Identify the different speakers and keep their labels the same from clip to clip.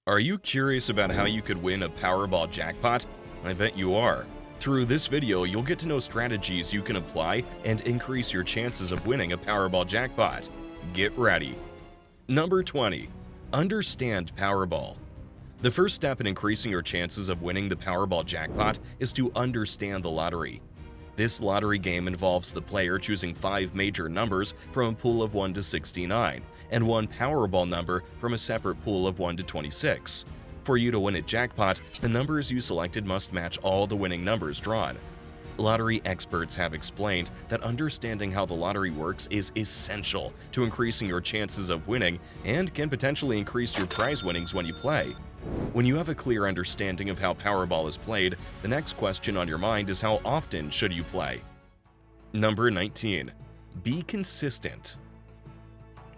Speaker 1: Are you curious about how you could win a Powerball jackpot? I bet you are. Through this video, you'll get to know strategies you can apply and increase your chances of winning a Powerball jackpot. Get ready. Number 20. Understand Powerball. The first step in increasing your chances of winning the Powerball jackpot is to understand the lottery. This lottery game involves the player choosing 5 major numbers from a pool of 1 to 69, and one Powerball number from a separate pool of 1 to 26. For you to win a jackpot, the numbers you selected must match all the winning numbers drawn. Lottery experts have explained that understanding how the lottery works is essential to increasing your chances of winning and can potentially increase your prize winnings when you play. When you have a clear understanding of how Powerball is played, the next question on your mind is how often should you play? Number 19. Be consistent.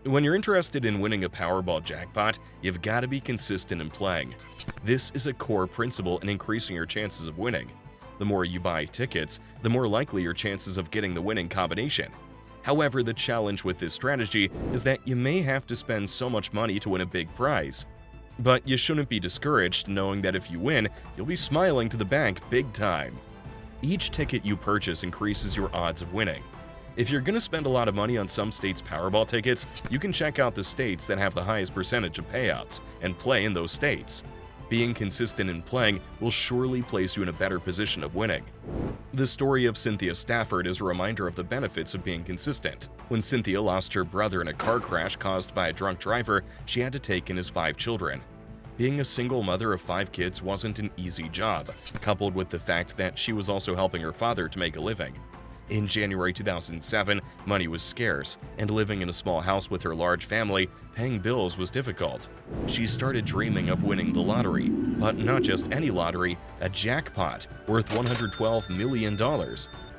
Speaker 1: When you're interested in winning a Powerball jackpot, you've got to be consistent in playing. This is a core principle in increasing your chances of winning. The more you buy tickets, the more likely your chances of getting the winning combination. However, the challenge with this strategy is that you may have to spend so much money to win a big prize. But you shouldn't be discouraged knowing that if you win, you'll be smiling to the bank big time. Each ticket you purchase increases your odds of winning. If you're going to spend a lot of money on some states' Powerball tickets, you can check out the states that have the highest percentage of payouts and play in those states. Being consistent in playing will surely place you in a better position of winning. The story of Cynthia Stafford is a reminder of the benefits of being consistent. When Cynthia lost her brother in a car crash caused by a drunk driver, she had to take in his 5 children. Being a single mother of 5 kids wasn't an easy job, coupled with the fact that she was also helping her father to make a living. In January 2007, money was scarce, and living in a small house with her large family, paying bills was difficult. She started dreaming of winning the lottery, but not just any lottery, a jackpot worth $112 million.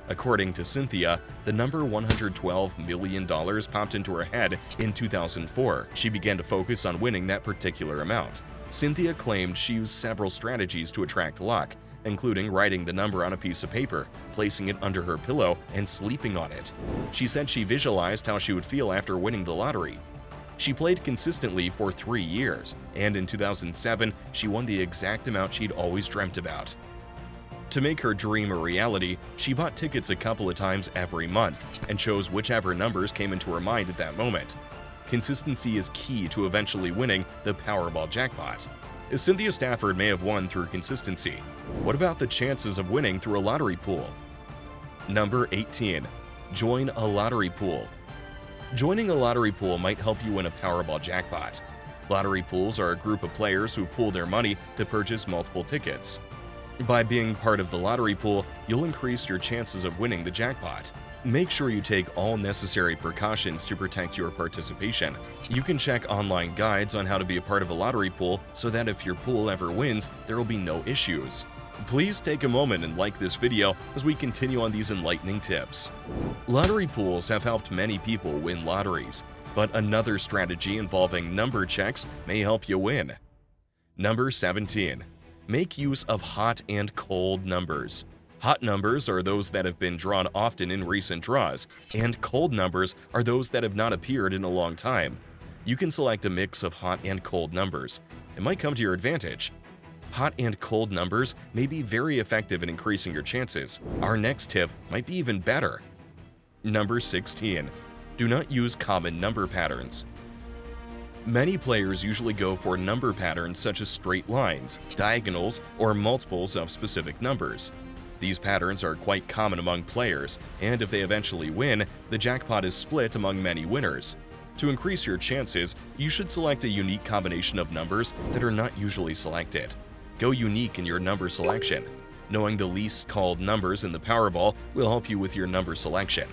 Speaker 1: According to Cynthia, the number $112 million popped into her head in 2004. She began to focus on winning that particular amount. Cynthia claimed she used several strategies to attract luck, including writing the number on a piece of paper, placing it under her pillow, and sleeping on it. She said she visualized how she would feel after winning the lottery. She played consistently for 3 years, and in 2007, she won the exact amount she'd always dreamt about. To make her dream a reality, she bought tickets a couple of times every month and chose whichever numbers came into her mind at that moment. Consistency is key to eventually winning the Powerball jackpot. Cynthia Stafford may have won through consistency. What about the chances of winning through a lottery pool? Number 18. Join a lottery pool. Joining a lottery pool might help you win a Powerball jackpot. Lottery pools are a group of players who pool their money to purchase multiple tickets. By being part of the lottery pool, you'll increase your chances of winning the jackpot. Make sure you take all necessary precautions to protect your participation. You can check online guides on how to be a part of a lottery pool so that if your pool ever wins, there will be no issues. Please take a moment and like this video as we continue on these enlightening tips. Lottery pools have helped many people win lotteries, but another strategy involving number checks may help you win. Number 17. Make use of hot and cold numbers. Hot numbers are those that have been drawn often in recent draws, and cold numbers are those that have not appeared in a long time. You can select a mix of hot and cold numbers. It might come to your advantage. Hot and cold numbers may be very effective in increasing your chances. Our next tip might be even better. Number 16. Do not use common number patterns. Many players usually go for number patterns such as straight lines, diagonals, or multiples of specific numbers. These patterns are quite common among players, and if they eventually win, the jackpot is split among many winners. To increase your chances, you should select a unique combination of numbers that are not usually selected. Go unique in your number selection. Knowing the least called numbers in the Powerball will help you with your number selection.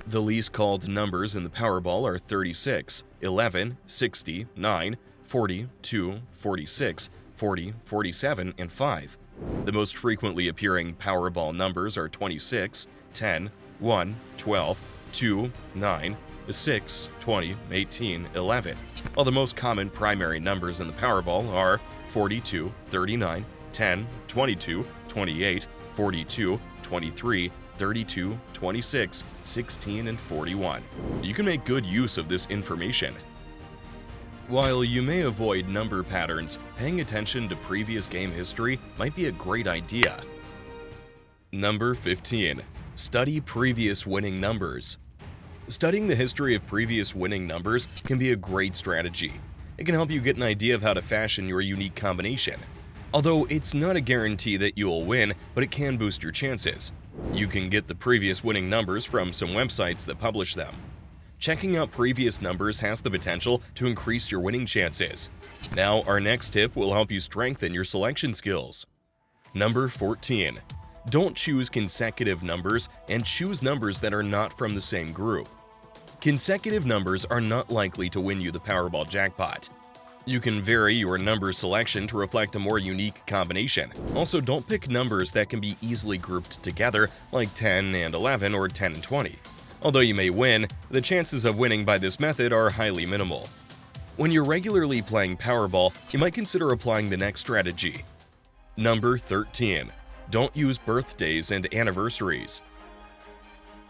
Speaker 1: The least called numbers in the Powerball are 36, 11, 60, 9, 40, 2, 46, 40, 47, and 5. The most frequently appearing Powerball numbers are 26, 10, 1, 12, 2, 9, 6, 20, 18, 11, while the most common primary numbers in the Powerball are 42, 39, 10, 22, 28, 42, 23, 32, 26, 16, and 41. You can make good use of this information. While you may avoid number patterns, paying attention to previous game history might be a great idea. Number 15. Study previous winning numbers. Studying the history of previous winning numbers can be a great strategy. It can help you get an idea of how to fashion your unique combination. Although it's not a guarantee that you'll win, but it can boost your chances. You can get the previous winning numbers from some websites that publish them. Checking out previous numbers has the potential to increase your winning chances. Now, our next tip will help you strengthen your selection skills. Number 14. Don't choose consecutive numbers and choose numbers that are not from the same group. Consecutive numbers are not likely to win you the Powerball jackpot. You can vary your number selection to reflect a more unique combination. Also, don't pick numbers that can be easily grouped together, like 10 and 11 or 10 and 20. Although you may win, the chances of winning by this method are highly minimal. When you're regularly playing Powerball, you might consider applying the next strategy. Number 13. Don't use birthdays and anniversaries.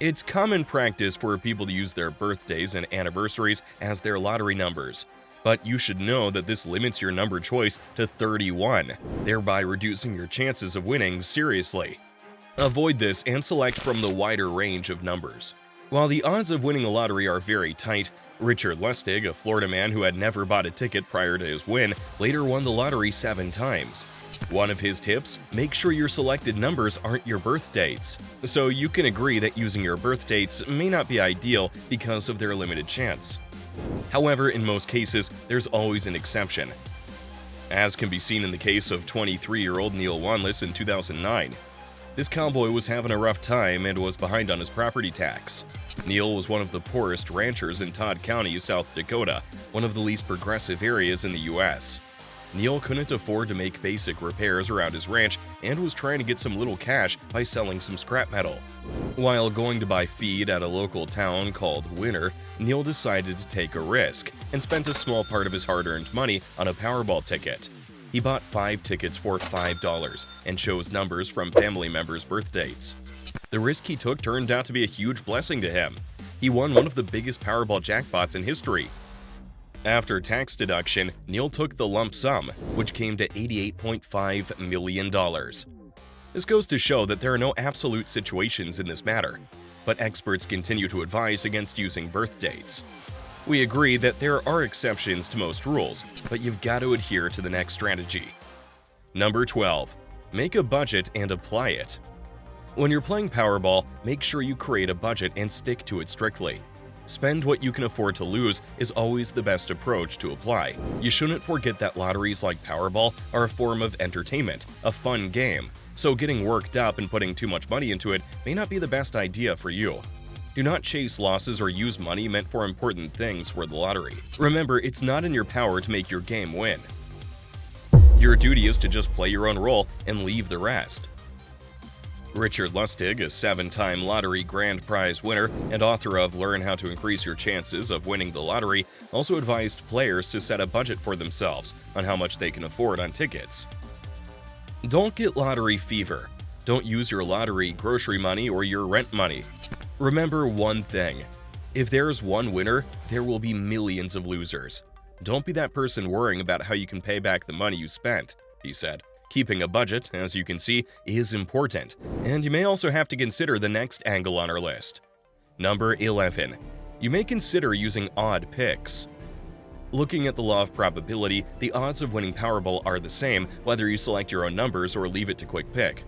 Speaker 1: It's common practice for people to use their birthdays and anniversaries as their lottery numbers, but you should know that this limits your number choice to 31, thereby reducing your chances of winning seriously. Avoid this and select from the wider range of numbers. While the odds of winning the lottery are very tight, Richard Lustig, a Florida man who had never bought a ticket prior to his win, later won the lottery 7 times. One of his tips: make sure your selected numbers aren't your birth dates. So you can agree that using your birth dates may not be ideal because of their limited chance. However, in most cases, there's always an exception, as can be seen in the case of 23-year-old Neil Wanless in 2009. This cowboy was having a rough time and was behind on his property tax. Neil was one of the poorest ranchers in Todd County, South Dakota, one of the least progressive areas in the U.S. Neil couldn't afford to make basic repairs around his ranch and was trying to get some little cash by selling some scrap metal. While going to buy feed at a local town called Winter, Neil decided to take a risk and spent a small part of his hard-earned money on a Powerball ticket. He bought 5 tickets for $5 and chose numbers from family members' birth dates. The risk he took turned out to be a huge blessing to him. He won one of the biggest Powerball jackpots in history. After tax deduction, Neil took the lump sum, which came to $88.5 million. This goes to show that there are no absolute situations in this matter, but experts continue to advise against using birth dates. We agree that there are exceptions to most rules, but you've got to adhere to the next strategy. Number 12. Make a budget and apply it. When you're playing Powerball, make sure you create a budget and stick to it strictly. Spend what you can afford to lose is always the best approach to apply. You shouldn't forget that lotteries like Powerball are a form of entertainment, a fun game, so getting worked up and putting too much money into it may not be the best idea for you. Do not chase losses or use money meant for important things for the lottery. Remember, it's not in your power to make your game win. Your duty is to just play your own role and leave the rest. Richard Lustig, a 7-time lottery grand prize winner and author of Learn How to Increase Your Chances of Winning the Lottery, also advised players to set a budget for themselves on how much they can afford on tickets. Don't get lottery fever. Don't use your lottery grocery money or your rent money. Remember one thing: if there's one winner, there will be millions of losers. Don't be that person worrying about how you can pay back the money you spent, he said. Keeping a budget, as you can see, is important, and you may also have to consider the next angle on our list. Number 11. You may consider using odd picks. Looking at the law of probability, the odds of winning Powerball are the same whether you select your own numbers or leave it to Quick Pick.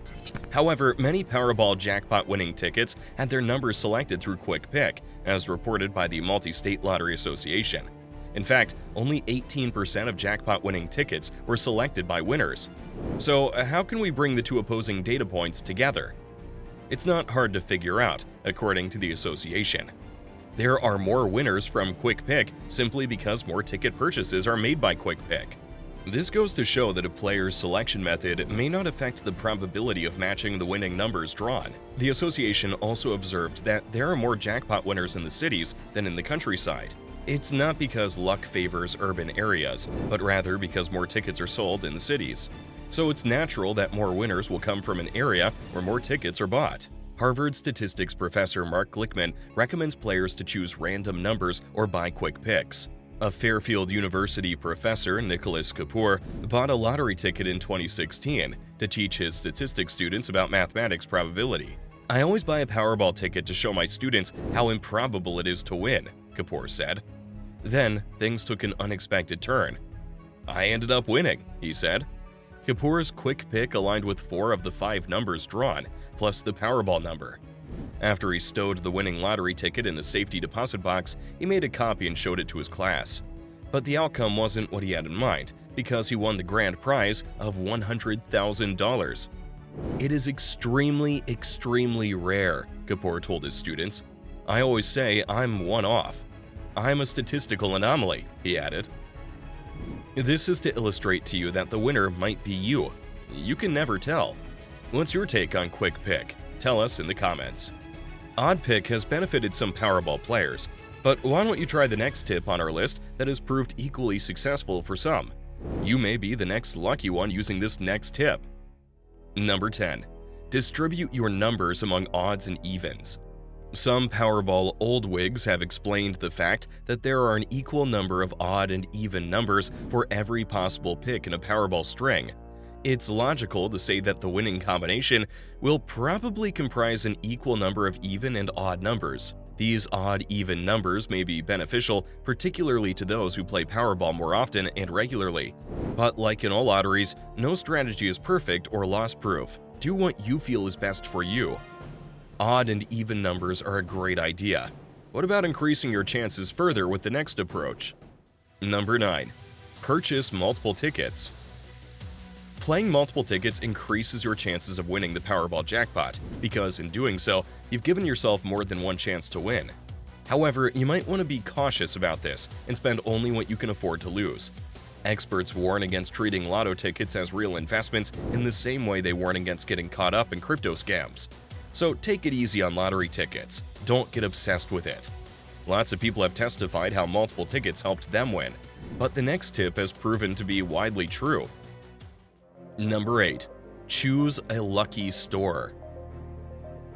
Speaker 1: However, many Powerball jackpot winning tickets had their numbers selected through Quick Pick, as reported by the Multi-State Lottery Association. In fact, only 18% of jackpot-winning tickets were selected by winners. So, how can we bring the two opposing data points together? It's not hard to figure out, according to the association. There are more winners from Quick Pick simply because more ticket purchases are made by Quick Pick. This goes to show that a player's selection method may not affect the probability of matching the winning numbers drawn. The association also observed that there are more jackpot winners in the cities than in the countryside. It's not because luck favors urban areas, but rather because more tickets are sold in the cities. So it's natural that more winners will come from an area where more tickets are bought. Harvard statistics professor Mark Glickman recommends players to choose random numbers or buy quick picks. A Fairfield University professor, Nicholas Kapoor, bought a lottery ticket in 2016 to teach his statistics students about mathematics probability. "I always buy a Powerball ticket to show my students how improbable it is to win," Kapoor said. Then, things took an unexpected turn. "I ended up winning," he said. Kapoor's quick pick aligned with 4 of the 5 numbers drawn, plus the Powerball number. After he stowed the winning lottery ticket in a safety deposit box, he made a copy and showed it to his class. But the outcome wasn't what he had in mind, because he won the grand prize of $100,000. "It is extremely, extremely rare," Kapoor told his students. "I always say I'm one off. I'm a statistical anomaly," he added. This is to illustrate to you that the winner might be you. You can never tell. What's your take on Quick Pick? Tell us in the comments. Odd Pick has benefited some Powerball players, but why don't you try the next tip on our list that has proved equally successful for some? You may be the next lucky one using this next tip. Number 10. Distribute your numbers among odds and evens. Some Powerball oldwigs have explained the fact that there are an equal number of odd and even numbers for every possible pick in a Powerball string. It's logical to say that the winning combination will probably comprise an equal number of even and odd numbers. These odd-even numbers may be beneficial, particularly to those who play Powerball more often and regularly. But like in all lotteries, no strategy is perfect or loss-proof. Do what you feel is best for you. Odd and even numbers are a great idea. What about increasing your chances further with the next approach? Number 9. Purchase multiple tickets. Playing multiple tickets increases your chances of winning the Powerball jackpot, because in doing so, you've given yourself more than one chance to win. However, you might want to be cautious about this and spend only what you can afford to lose. Experts warn against treating lotto tickets as real investments in the same way they warn against getting caught up in crypto scams. So take it easy on lottery tickets. Don't get obsessed with it. Lots of people have testified how multiple tickets helped them win, but the next tip has proven to be widely true. Number 8. Choose a lucky store.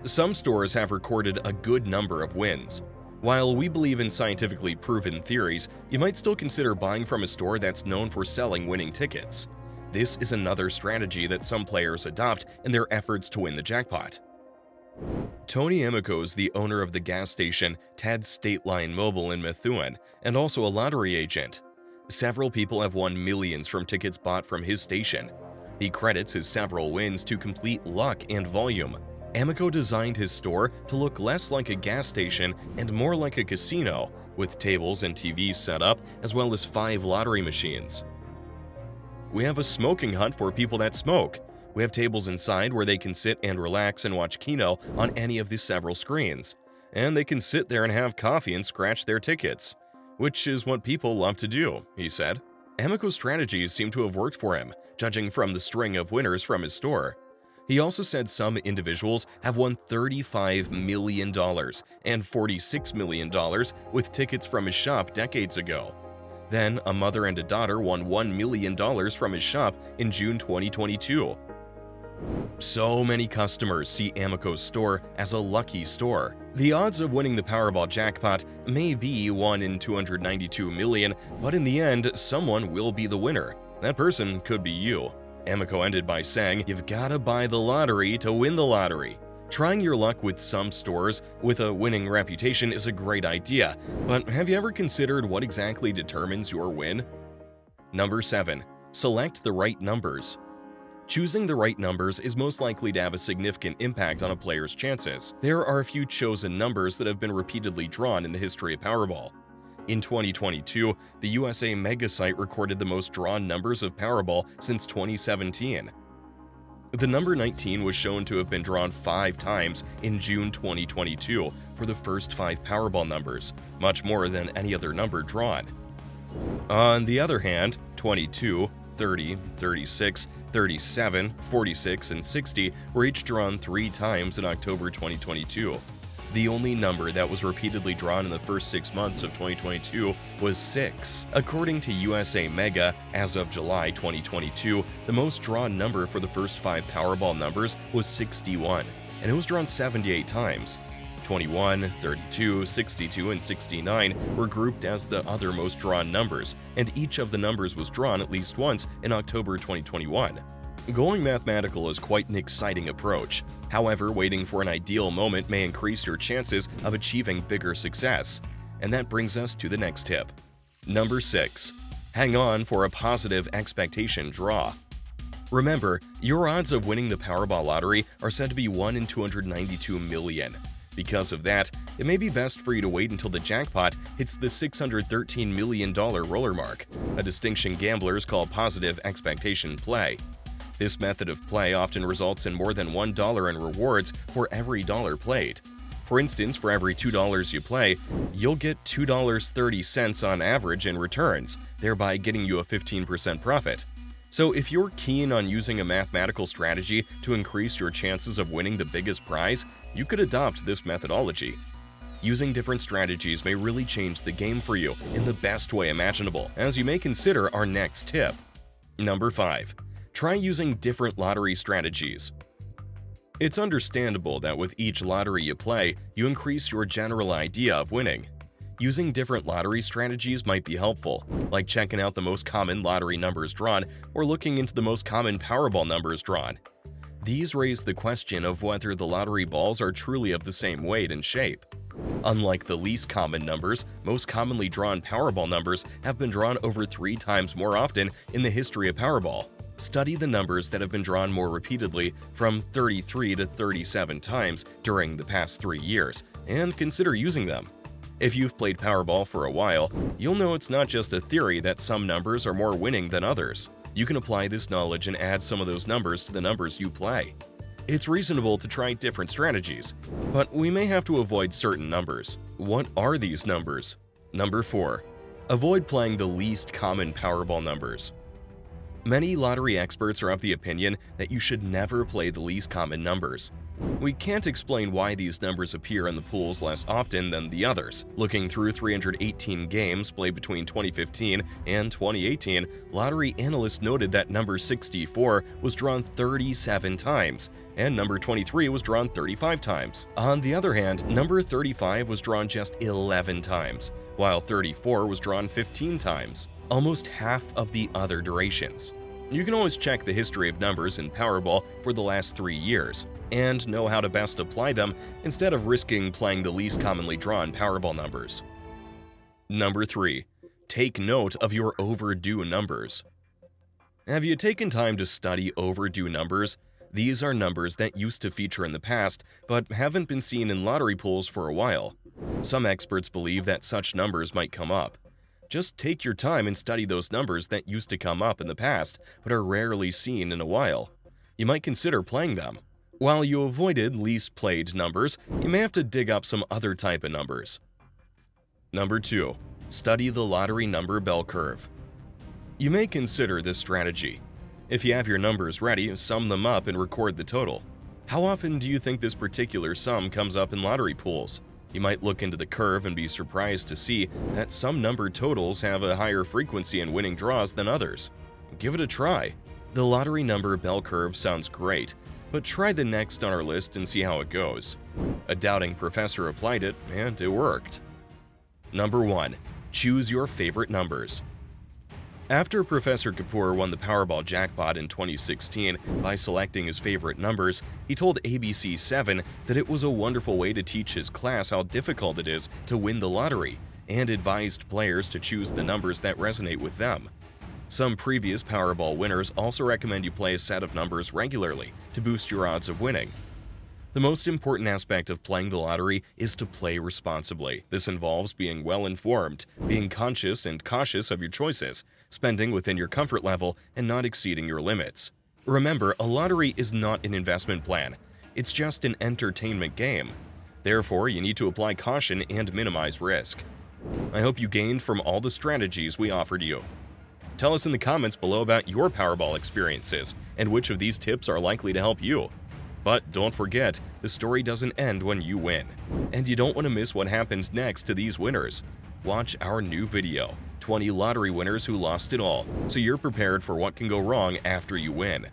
Speaker 1: Some stores have recorded a good number of wins. While we believe in scientifically proven theories, you might still consider buying from a store that's known for selling winning tickets. This is another strategy that some players adopt in their efforts to win the jackpot. Tony Amico is the owner of the gas station Tad's State Line Mobile in Methuen and also a lottery agent. Several people have won millions from tickets bought from his station. He credits his several wins to complete luck and volume. Amico designed his store to look less like a gas station and more like a casino, with tables and TVs set up, as well as 5 lottery machines. We have a smoking hut for people that smoke. We have tables inside where they can sit and relax and watch Keno on any of the several screens. And they can sit there and have coffee and scratch their tickets, which is what people love to do, he said. Amico's strategies seem to have worked for him, judging from the string of winners from his store. He also said some individuals have won $35 million and $46 million with tickets from his shop decades ago. Then, a mother and a daughter won $1 million from his shop in June 2022. So many customers see Amico's store as a lucky store. The odds of winning the Powerball jackpot may be 1 in 292 million, but in the end, someone will be the winner. That person could be you. Amico ended by saying, "You've gotta buy the lottery to win the lottery." Trying your luck with some stores with a winning reputation is a great idea, but have you ever considered what exactly determines your win? Number 7. Select the right numbers. Choosing the right numbers is most likely to have a significant impact on a player's chances. There are a few chosen numbers that have been repeatedly drawn in the history of Powerball. In 2022, the USA Mega site recorded the most drawn numbers of Powerball since 2017. The number 19 was shown to have been drawn 5 times in June 2022 for the first 5 Powerball numbers, much more than any other number drawn. On the other hand, 22, 30, 36, 37, 46, and 60 were each drawn 3 times in October 2022. The only number that was repeatedly drawn in the first 6 months of 2022 was 6. According to USA Mega, as of July 2022, the most drawn number for the first 5 Powerball numbers was 61, and it was drawn 78 times. 21, 32, 62, and 69 were grouped as the other most drawn numbers, and each of the numbers was drawn at least once in October 2021. Going mathematical is quite an exciting approach. However, waiting for an ideal moment may increase your chances of achieving bigger success. And that brings us to the next tip. Number 6. Hang on for a positive expectation draw. Remember, your odds of winning the Powerball lottery are said to be 1 in 292 million. Because of that, it may be best for you to wait until the jackpot hits the $613 million roller mark, a distinction gamblers call positive expectation play. This method of play often results in more than $1 in rewards for every dollar played. For instance, for every $2 you play, you'll get $2.30 on average in returns, thereby getting you a 15% profit. So if you're keen on using a mathematical strategy to increase your chances of winning the biggest prize, you could adopt this methodology. Using different strategies may really change the game for you in the best way imaginable, as you may consider our next tip. Number 5. Try using different lottery strategies. It's understandable that with each lottery you play, you increase your general idea of winning. Using different lottery strategies might be helpful, like checking out the most common lottery numbers drawn or looking into the most common Powerball numbers drawn. These raise the question of whether the lottery balls are truly of the same weight and shape. Unlike the least common numbers, most commonly drawn Powerball numbers have been drawn over 3 times more often in the history of Powerball. Study the numbers that have been drawn more repeatedly, from 33 to 37 times during the past 3 years, and consider using them. If you've played Powerball for a while, you'll know it's not just a theory that some numbers are more winning than others. You can apply this knowledge and add some of those numbers to the numbers you play. It's reasonable to try different strategies, but we may have to avoid certain numbers. What are these numbers? Number 4. Avoid playing the least common Powerball numbers. Many lottery experts are of the opinion that you should never play the least common numbers. We can't explain why these numbers appear in the pools less often than the others. Looking through 318 games played between 2015 and 2018, lottery analysts noted that number 64 was drawn 37 times, and number 23 was drawn 35 times. On the other hand, number 35 was drawn just 11 times, while 34 was drawn 15 times, almost half of the other durations. You can always check the history of numbers in Powerball for the last 3 years, and know how to best apply them instead of risking playing the least commonly drawn Powerball numbers. Number 3. Take note of your overdue numbers. Have you taken time to study overdue numbers? These are numbers that used to feature in the past, but haven't been seen in lottery pools for a while. Some experts believe that such numbers might come up. Just take your time and study those numbers that used to come up in the past, but are rarely seen in a while. You might consider playing them. While you avoided least played numbers, you may have to dig up some other type of numbers. Number 2. Study the lottery number bell curve. You may consider this strategy. If you have your numbers ready, sum them up and record the total. How often do you think this particular sum comes up in lottery pools? You might look into the curve and be surprised to see that some numbered totals have a higher frequency in winning draws than others. Give it a try. The lottery number bell curve sounds great, but try the next on our list and see how it goes. A doubting professor applied it, and it worked. Number 1. Choose your favorite numbers. After Professor Kapoor won the Powerball Jackpot in 2016 by selecting his favorite numbers, he told ABC 7 that it was a wonderful way to teach his class how difficult it is to win the lottery, and advised players to choose the numbers that resonate with them. Some previous Powerball winners also recommend you play a set of numbers regularly to boost your odds of winning. The most important aspect of playing the lottery is to play responsibly. This involves being well-informed, being conscious and cautious of your choices, spending within your comfort level, and not exceeding your limits. Remember, a lottery is not an investment plan. It's just an entertainment game. Therefore, you need to apply caution and minimize risk. I hope you gained from all the strategies we offered you. Tell us in the comments below about your Powerball experiences and which of these tips are likely to help you. But don't forget, the story doesn't end when you win. And you don't want to miss what happens next to these winners. Watch our new video, 20 lottery winners who lost it all, so you're prepared for what can go wrong after you win.